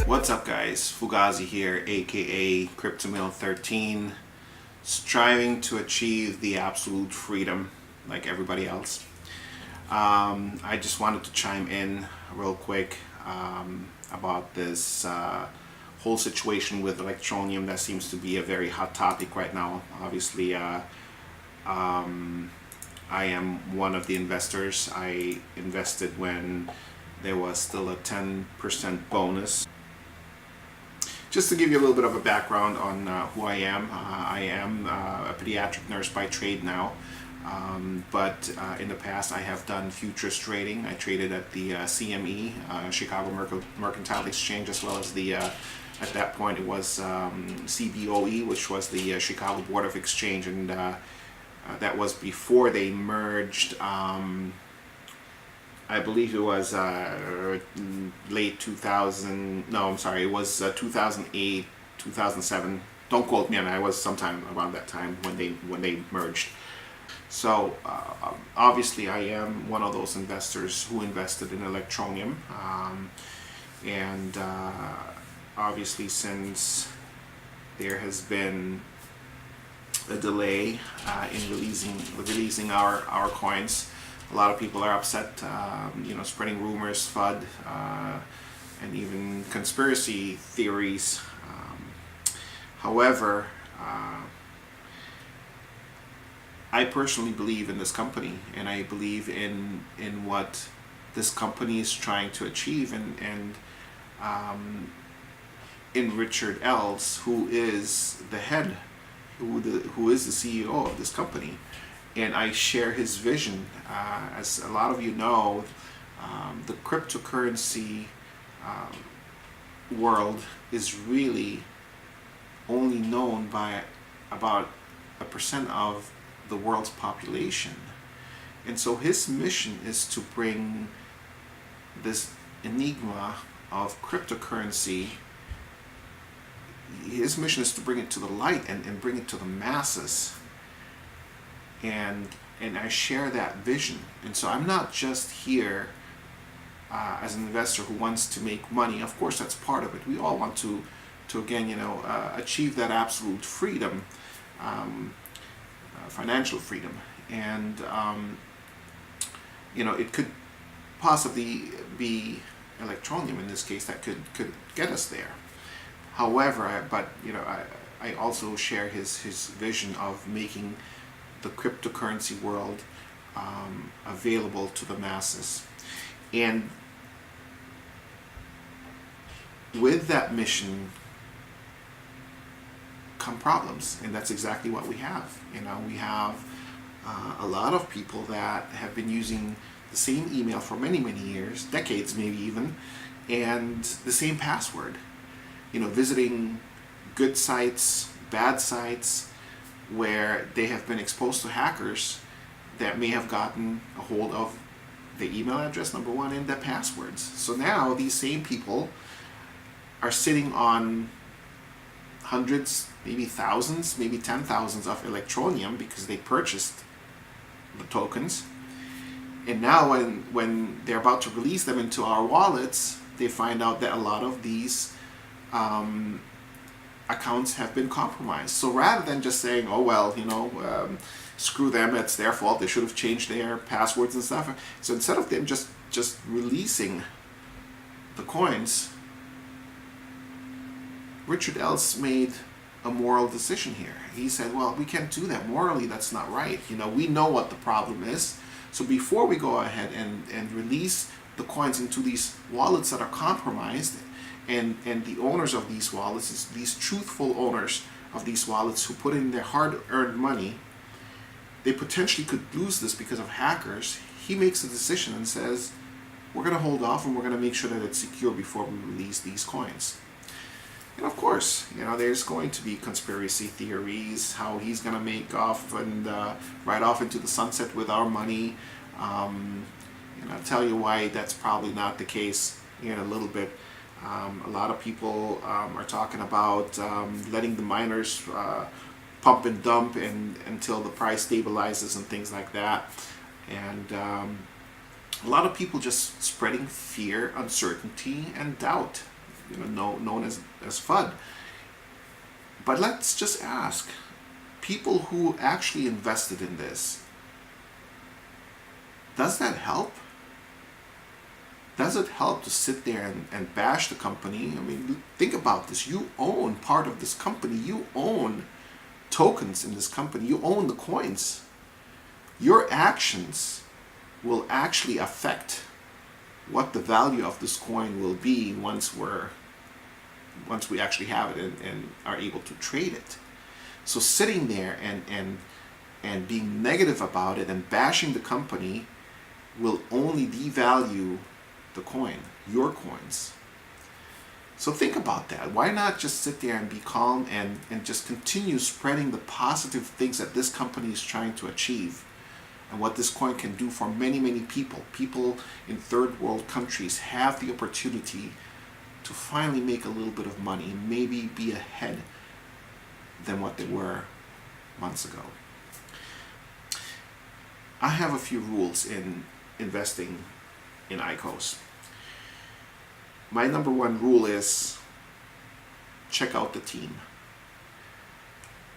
What's up guys, Fugazi here, aka CryptoMill13, striving to achieve the absolute freedom like everybody else. I just wanted to chime in real quick about this whole situation with Electroneum that seems to be a very hot topic right now. Obviously, I am one of the investors. I invested when there was still a 10% bonus. Just to give you a little bit of a background on who I am a pediatric nurse by trade now, but in the past I have done futures trading. I traded at the CME, Chicago Mercantile Exchange, as well as the, at that point it was CBOE, which was the Chicago Board of Exchange, and that was before they merged. I believe it was late 2000. No, I'm sorry. It was 2008, 2007. Don't quote me on that. It was sometime around that time when they merged. So obviously, I am one of those investors who invested in Electroneum, and obviously, since there has been a delay in releasing our coins. A lot of people are upset, spreading rumors, FUD, and even conspiracy theories. However, I personally believe in this company, and I believe in what this company is trying to achieve, and in Richard Els, who is the head, who is the CEO of this company, and I share his vision. As a lot of you know, the cryptocurrency world is really only known by about 1% of the world's population, and so his mission is to bring this enigma of cryptocurrency. His mission is to bring it to the light and bring it to the masses, and I share that vision. And so I'm not just here as an investor who wants to make money. Of course, that's part of it. We all want to again, achieve that absolute freedom, financial freedom, and it could possibly be Electroneum in this case that could get us there. However, I also share his vision of making the cryptocurrency world available to the masses. And with that mission come problems, and that's exactly what we have. We have a lot of people that have been using the same email for many years, decades maybe even, and the same password. Visiting good sites, bad sites, where they have been exposed to hackers that may have gotten a hold of the email address, number one, and the passwords. So now these same people are sitting on hundreds, maybe thousands, maybe 10,000s of Electroneum because they purchased the tokens. And now when they're about to release them into our wallets, they find out that a lot of these accounts have been compromised. So rather than just saying, oh well, screw them, it's their fault, they should have changed their passwords and stuff. So instead of them just releasing the coins, Richard Els made a moral decision here. He said, well, we can't do that. Morally, that's not right. We know what the problem is. So before we go ahead and release the coins into these wallets that are compromised, and the owners of these wallets, these truthful owners of these wallets who put in their hard-earned money, they potentially could lose this because of hackers. He makes a decision and says, we're going to hold off and we're going to make sure that it's secure before we release these coins. And of course, there's going to be conspiracy theories, how he's going to make off and ride off into the sunset with our money. And I'll tell you why that's probably not the case in a little bit. A lot of people are talking about letting the miners pump and dump until the price stabilizes and things like that. And a lot of people just spreading fear, uncertainty, and doubt, known as FUD. But let's just ask, people who actually invested in this, does that help? Does it help to sit there and bash the company? I mean, think about this. You own part of this company. You own tokens in this company. You own the coins. Your actions will actually affect what the value of this coin will be once we actually have it and are able to trade it. So sitting there and being negative about it and bashing the company will only devalue the coin, your coins. So think about that. Why not just sit there and be calm and just continue spreading the positive things that this company is trying to achieve and what this coin can do for many, many people. People in third world countries have the opportunity to finally make a little bit of money, maybe be ahead than what they were months ago. I have a few rules in investing in ICOs. My number one rule is check out the team.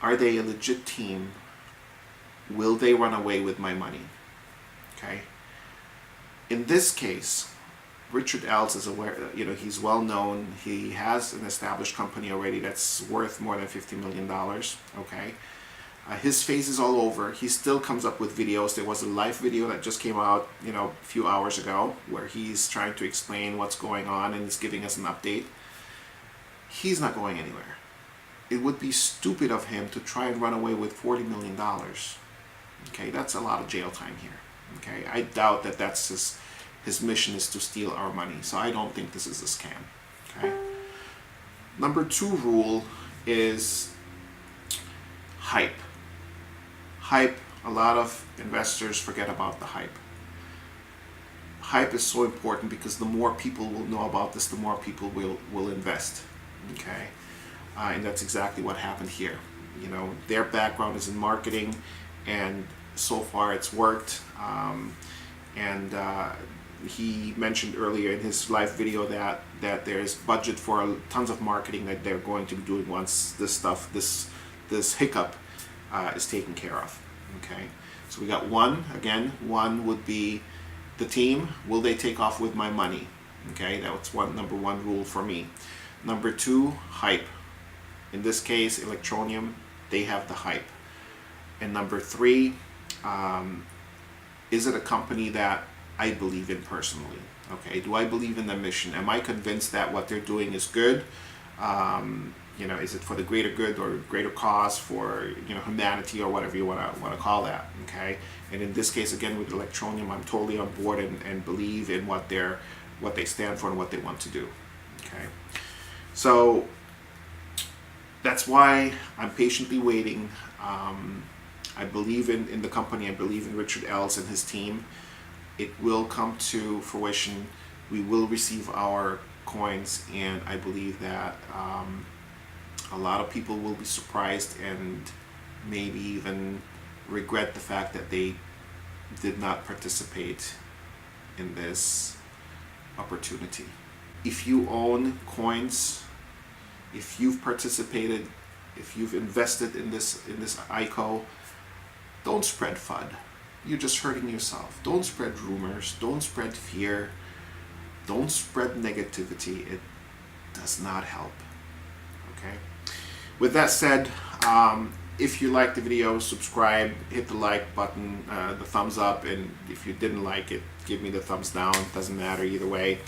Are they a legit team? Will they run away with my money? Okay. In this case, Richard Ells is aware, he's well known. He has an established company already that's worth more than $50 million. Okay. His face is all over. He still comes up with videos. There was a live video that just came out, a few hours ago, where he's trying to explain what's going on and he's giving us an update. He's not going anywhere. It would be stupid of him to try and run away with $40 million. Okay, that's a lot of jail time here. Okay, I doubt that that's his mission is to steal our money. So I don't think this is a scam. Okay. Number two rule is hype. Hype, a lot of investors forget about the hype. Hype is so important because the more people will know about this, the more people will invest. Okay, and that's exactly what happened here. Their background is in marketing, and so far it's worked. He mentioned earlier in his live video that there's budget for tons of marketing that they're going to be doing once this hiccup is taken care of. Okay, so we got one would be the team. Will they take off with my money? Okay, that's number one rule for me. Number two, hype. In this case, Electroneum, they have the hype. And number three, is it a company that I believe in personally? Okay, do I believe in the mission? Am I convinced that what they're doing is good? Is it for the greater good or greater cause for humanity or whatever you want to call that? Okay, and in this case, again with Electroneum, I'm totally on board and believe in what they stand for and what they want to do. Okay, so that's why I'm patiently waiting. I believe in the company. I believe in Richard Ells and his team. It will come to fruition. We will receive our coins, and I believe that a lot of people will be surprised and maybe even regret the fact that they did not participate in this opportunity. If you own coins, if you've participated, if you've invested in this ICO, don't spread FUD. You're just hurting yourself. Don't spread rumors. Don't spread fear. Don't spread negativity. It does not help. Okay? With that said, if you liked the video, subscribe, hit the like button, the thumbs up, and if you didn't like it, give me the thumbs down. Doesn't matter either way.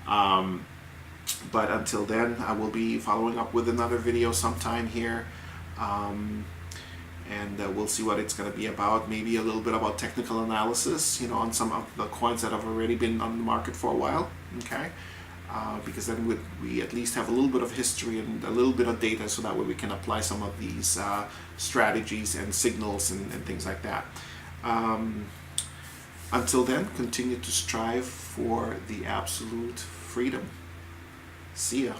But until then, I will be following up with another video sometime here. And we'll see what it's going to be about. Maybe a little bit about technical analysis, on some of the coins that have already been on the market for a while. Okay, because then we at least have a little bit of history and a little bit of data, so that way we can apply some of these strategies and signals and things like that. Until then, continue to strive for the absolute freedom. See ya.